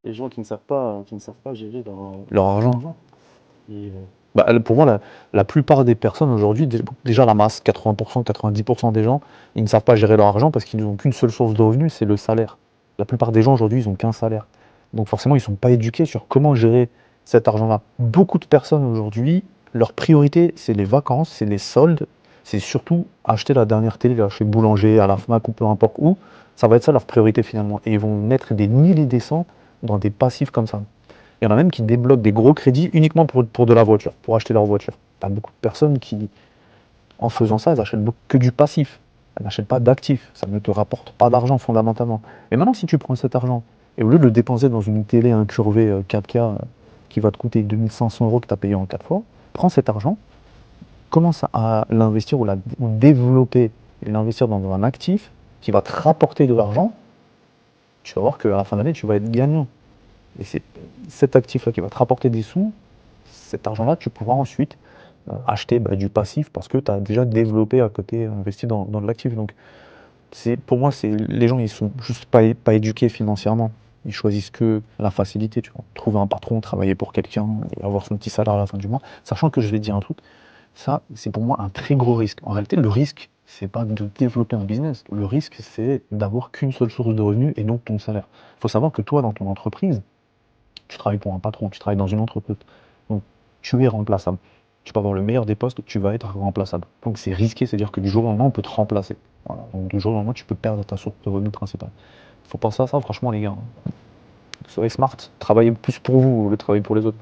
les gens qui ne savent pas gérer leur argent. Et, Pour moi, la plupart des personnes aujourd'hui, déjà la masse, 80%, 90% des gens, ils ne savent pas gérer leur argent parce qu'ils n'ont qu'une seule source de revenus, c'est le salaire. La plupart des gens aujourd'hui, ils n'ont qu'un salaire. Donc forcément, ils ne sont pas éduqués sur comment gérer cet argent-là. Beaucoup de personnes aujourd'hui, leur priorité, c'est les vacances, c'est les soldes, c'est surtout acheter la dernière télé là, chez Boulanger, à la Fnac ou peu importe où. Ça va être ça leur priorité finalement. Et ils vont mettre des milliers et des cents dans des passifs comme ça. Il y en a même qui débloquent des gros crédits uniquement pour de la voiture, pour acheter leur voiture. Tu as beaucoup de personnes qui, en faisant ça, elles achètent que du passif. Elles n'achètent pas d'actifs. Ça ne te rapporte pas d'argent fondamentalement. Et maintenant, si tu prends cet argent, et au lieu de le dépenser dans une télé incurvée 4K qui va te coûter 2500 euros que tu as payé en 4 fois, prends cet argent, commence à l'investir ou développer et l'investir dans un actif qui va te rapporter de l'argent. Tu vas voir qu'à la fin de l'année, tu vas être gagnant. Et c'est cet actif-là qui va te rapporter des sous, cet argent-là, tu pourras ensuite acheter du passif parce que tu as déjà développé à côté, investi dans de l'actif. Donc, pour moi, les gens, ils sont juste pas éduqués financièrement. Ils choisissent que la facilité, tu vois. Trouver un patron, travailler pour quelqu'un et avoir son petit salaire à la fin du mois. Sachant que je vais te dire un truc, ça, c'est pour moi un très gros risque. En réalité, le risque, c'est pas de développer un business. Le risque, c'est d'avoir qu'une seule source de revenus et donc ton salaire. Il faut savoir que toi, dans ton entreprise, tu travailles pour un patron, tu travailles dans une entreprise. Donc, tu es remplaçable. Tu peux avoir le meilleur des postes, tu vas être remplaçable. Donc, c'est risqué, c'est-à-dire que du jour au lendemain, on peut te remplacer. Voilà. Donc, du jour au lendemain, tu peux perdre ta source de revenu principale. Faut penser à ça, franchement, les gars. Soyez smart, travaillez plus pour vous, au lieu de travailler pour les autres.